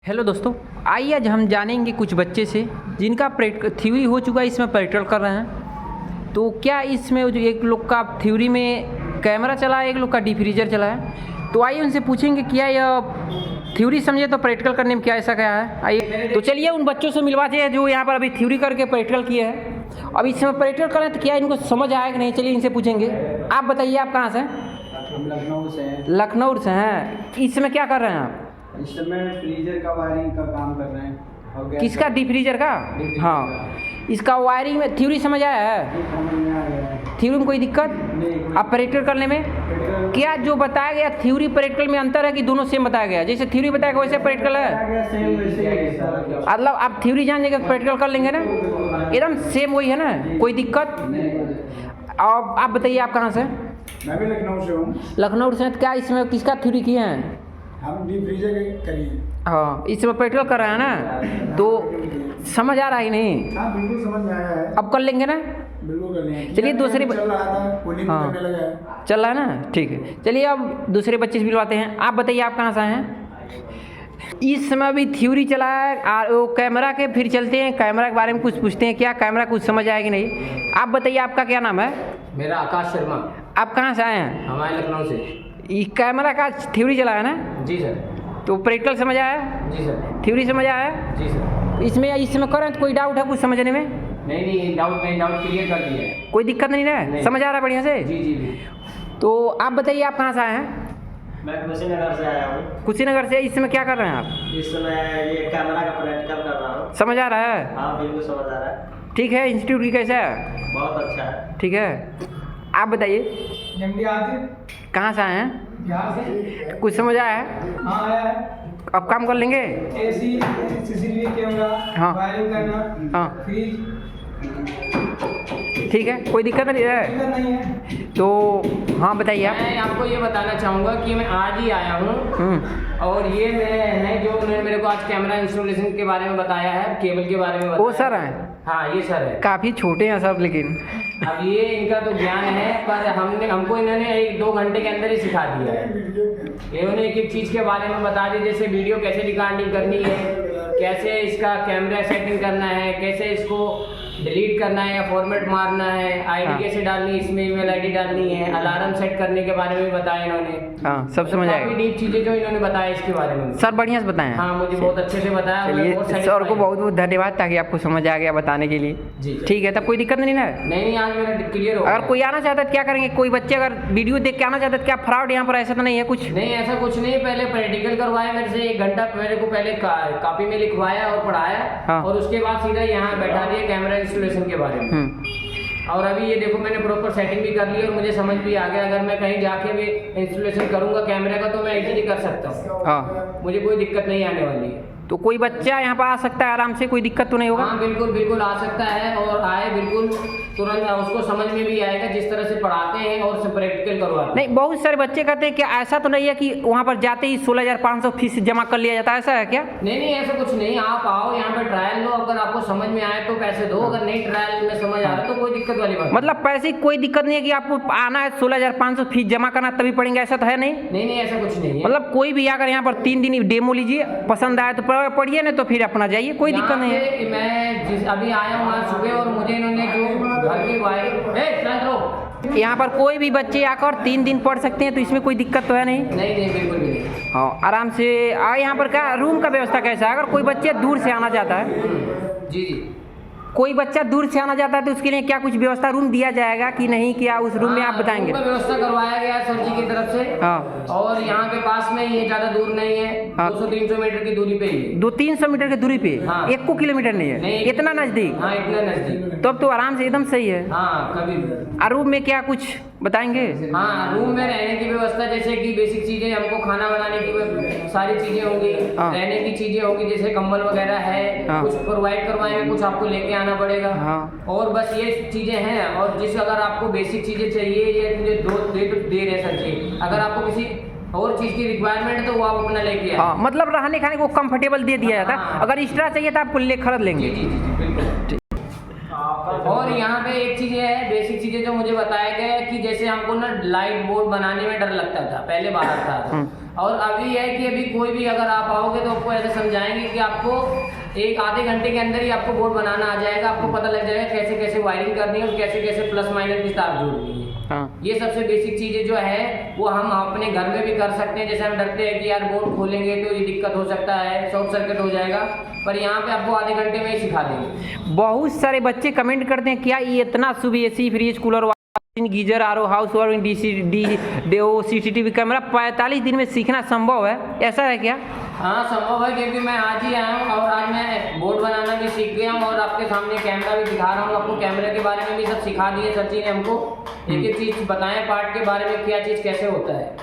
Hello दोस्तों, आइए आज हम जानेंगे कुछ बच्चे से जिनका थ्योरी हो चुका है, इसमें प्रैक्टिकल कर रहे हैं। तो क्या इसमें जो एक लोग का थ्योरी में कैमरा चला है, एक लोग का डिफ्रीजर चला है, तो आइए उनसे पूछेंगे क्या यह थ्योरी समझे तो प्रैक्टिकल करने में क्या ऐसा क्या है। आइए तो चलिए उन बच्चों से मिलवाते हैं जो यहाँ पर अभी थ्योरी करके प्रैक्टिकल किए हैं। अब इसमें प्रैक्टिकल करें तो क्या इनको समझ आएगा नहीं, चलिए इनसे पूछेंगे। आप बताइए, आप कहाँ से हैं? हम लखनऊ से हैं। लखनऊ से हैं। इसमें क्या कर रहे हैं आप? इस समय फ्रीजर का वायरिंग का काम कर रहे हैं। और किसका? डिफ्रीजर का। हाँ, इसका वायरिंग में थ्योरी समझ आया है? थ्योरी में कोई दिक्कत? अब प्रैक्टिकल करने में क्या जो बताया गया थ्योरी प्रैक्टिकल में अंतर है कि दोनों सेम बताया गया? जैसे थ्योरी बताया गया वैसे प्रैक्टिकल है, मतलब आप थ्योरी जान जाएंगे प्रैक्टिकल कर लेंगे ना, एकदम सेम वही है ना, कोई दिक्कत? और आप बताइए, आप कहाँ से? मैं भी लखनऊ से हूँ। लखनऊ से। क्या इसमें किसका थ्योरी किए हैं? हम डीप फ्रीजर करिए। हाँ, इसमें प्रैक्टिकल कर रहे हैं ना, तो समझ आ रहा है नहीं? हाँ बिल्कुल समझ में आया है। अब कर लेंगे ना? बिल्कुल कर लेंगे। चलिए दूसरी चल रहा था, कूलिंग हाँ करने लगा है। चल रहा है ना, ठीक है। चलिए अब दूसरे बच्चे से मिलवाते हैं। आप बताइए, आप कहाँ से हैं? इस समय भी थ्योरी चला है वो कैमरा के, फिर चलते हैं कैमरा के बारे में कुछ पूछते हैं। क्या कैमरा कुछ समझ आएगी नहीं? आप बताइए, आपका क्या नाम है? मेरा आकाश शर्मा। आप कहाँ से आए हैं? हमारे लखनऊ से। ये कैमरा का थ्योरी चला है ना, जी सर। तो प्रैक्टिकल समझ आया? जी सर। थ्योरी समझ आया? जी सर। इसमें करें तो कोई डाउट है कुछ समझने में? नहीं, डाउट क्लियर कर दिया है। कोई दिक्कत नहीं ना? समझ आ रहा है बढ़िया से? जी जी जी। तो आप बताइए, आप कहाँ से आए हैं? मैं कुशीनगर से आया हूँ। कुशीनगर से। इसमें क्या कर रहे हैं आप? इस समय ये कैमरा का प्रैक्टिकल कर रहा हूँ। समझ आ रहा है? हाँ बिल्कुल समझ आ रहा है। ठीक है। इंस्टीट्यूट की कैसा है? बहुत अच्छा है। ठीक है। आप बताइए, एमडी आदित्य, कहाँ से आए हैं? बिहार से। कुछ समझ आया है? हाँ आया है। अब काम कर लेंगे? एसी, सीसीटीवी कैमरा, हाँ। वायरिंग करना, हाँ फ्रीज, ठीक है, कोई दिक्कत नहीं है। दिक्कत नहीं है। तो हाँ बताइए आप। मैं आपको ये बताना चाहूँगा कि मैं आज ही आया हूँ और ये मैं है जो उन्होंने मेरे को आज कैमरा इंस्टॉलेशन के बारे में बताया है, केबल के बारे में बताया। वो सर हैं? हाँ ये सर है। काफ़ी छोटे हैं सर, लेकिन अब ये इनका तो ज्ञान है, पर हमको इन्होंने 1-2 घंटे के अंदर ही सिखा दिया है। इन्होंने एक चीज़ के बारे में बता दी, जैसे वीडियो कैसे रिकॉर्डिंग करनी है, कैसे इसका कैमरा सेटिंग करना है, कैसे इसको डिलीट करना है या फॉर्मेट मारना है, आईडी कैसे डालनी है, इसमें ईमेल आईडी डालनी है, अलार्म सेट करने के बारे में बताया इन्होंने। हाँ, सब समझ काफ़ी आएगा डीप चीज़ें जो इन्होंने बताया इसके बारे में। सर, बढ़िया से बताएं। हाँ मुझे बहुत अच्छे से बताया। चलिए, बहुत सर को satisfied बहुत बहुत धन्यवाद, ताकि आपको समझ आ गया बताने के लिए। जी ठीक है, तब कोई दिक्कत नहीं ना? नहीं, आज मेरा क्लियर हो अगर कोई आना चाहता है तो क्या करेंगे? कोई बच्चे अगर वीडियो देख के आना चाहता है तो क्या फ्रॉड यहाँ पर ऐसा तो नहीं है कुछ? नहीं, ऐसा कुछ नहीं। पहले प्रैक्टिकल करवाया मेरे से 1 घंटा, मेरे को पहले कॉपी में लिखवाया और पढ़ाया। हाँ। और उसके बाद सीधा यहाँ बैठा दिया कैमरा इंस्टॉलेशन के बारे में। और अभी ये देखो मैंने प्रॉपर सेटिंग भी कर ली और मुझे समझ भी आ गया। अगर मैं कहीं जाके भी इंस्टॉलेशन करूंगा कैमरे का तो मैं इजीली कर सकता हूँ। हाँ, मुझे कोई दिक्कत नहीं आने वाली है। तो कोई बच्चा यहाँ पर आ सकता है आराम से, कोई दिक्कत तो नहीं होगा? हाँ बिल्कुल आ सकता है, और आए बिल्कुल तुरंत उसको समझ में भी आएगा जिस तरह से पढ़ाते हैं और प्रैक्टिकल करवाते हैं। नहीं, बहुत सारे बच्चे कहते हैं कि ऐसा तो नहीं है कि वहाँ पर जाते ही 16,500 फीस जमा कर लिया जाता है, ऐसा है क्या? नहीं, ऐसा कुछ नहीं। आप आओ यहाँ पे ट्रायल लो, अगर आपको समझ में आए तो पैसे दो, अगर नहीं ट्रायल में समझ आ रहा तो कोई दिक्कत वाली बात। मतलब पैसे की कोई दिक्कत नहीं है कि आपको आना है 16,500 फीस जमा करना तभी पड़ेंगे, ऐसा तो है नहीं? नहीं, ऐसा कुछ नहीं है। मतलब कोई भी आकर यहाँ पर 3 दिन डेमो लीजिए, पसंद आए तो पढ़िए, नहीं तो फिर अपना जाइए, कोई दिक्कत नहीं है। मैं अभी आया हूँ आज सुबह, और मुझे इन्होंने जो घर की वायरिंग, यहाँ पर कोई भी बच्चे आकर 3 दिन पढ़ सकते हैं, तो इसमें कोई दिक्कत तो है नहीं? नहीं बिल्कुल भी नहीं। हाँ, आराम से यहाँ पर क्या रूम का व्यवस्था कैसा है? अगर कोई बच्चे दूर से आना चाहता है, जी, कोई बच्चा दूर से आना चाहता है तो उसके लिए क्या कुछ व्यवस्था रूम दिया जाएगा कि नहीं? क्या उस रूम में आप बताएंगे? रूम का व्यवस्था करवाया गया है सर जी की तरफ से। हाँ। और यहाँ पे पास में ही है, ज़्यादा दूर नहीं है। हाँ। 200-300 मीटर की दूरी पे ही है। 200-300 मीटर की दूरी पे? हाँ। 1 किलोमीटर नहीं है? नहीं, इतना नज़दीक? हाँ इतना नज़दीक। तब तो आराम से एकदम सही है। हाँ कभी। और रूम में क्या कुछ बताएंगे? हाँ, रूम में रहने की व्यवस्था, जैसे कि बेसिक चीज़ें, हमको खाना बनाने की सारी चीज़ें होंगी। हाँ। रहने की चीज़ें होंगी, जैसे कंबल वगैरह है। हाँ। कुछ प्रोवाइड करवाएंगे, कुछ आपको लेके आना पड़ेगा। हाँ। और बस ये चीज़ें हैं। और जिस अगर आपको बेसिक चीज़ें चाहिए, ये मुझे दे रहे सर जी। अगर आपको किसी और चीज़ की रिक्वायरमेंट है तो वो आप अपना लेके आए। हाँ, मतलब रहने खाने को कंफर्टेबल दे दिया जाता है। हाँ। अगर एक्स्ट्रा चाहिए तो आपको ले खरीद लेंगे। जी बिल्कुल। और यहाँ पे एक चीज़ है, बेसिक चीज़ें जो मुझे बताया गया है कि जैसे हमको ना लाइट बोर्ड बनाने में डर लगता था, पहले बाहर था और अभी है कि अभी कोई भी अगर आप आओगे तो आपको ऐसे समझाएंगे कि आपको एक आधे घंटे के अंदर ही आपको बोर्ड बनाना आ जाएगा, आपको पता लग जाएगा कैसे कैसे वायरिंग करनी है और कैसे कैसे प्लस माइनस की तार जोड़नी है। ये सबसे बेसिक चीज़ें जो है वो हम अपने घर में भी कर सकते हैं। जैसे हम डरते हैं कि यार बोर्ड खोलेंगे तो ये दिक्कत हो सकता है, शॉर्ट सर्किट हो जाएगा, पर यहाँ पे आपको आधे घंटे में ही सिखा देंगे। बहुत सारे बच्चे कमेंट करते हैं क्या ये इतना शुभ AC fridge cooler geyser R O house wiring CCTV camera 45 दिन में सीखना संभव है, ऐसा है क्या? हाँ संभव है, क्योंकि मैं आज ही आया हूँ और आज मैं बोर्ड बनाना भी सीख गया हूँ और आपके सामने कैमरा भी दिखा रहा हूँ। आपको कैमरे के बारे में भी सब सिखा दिए सर जी ने हमको, एक एक चीज़ बताएं पार्ट के बारे में, क्या चीज़ कैसे होता है।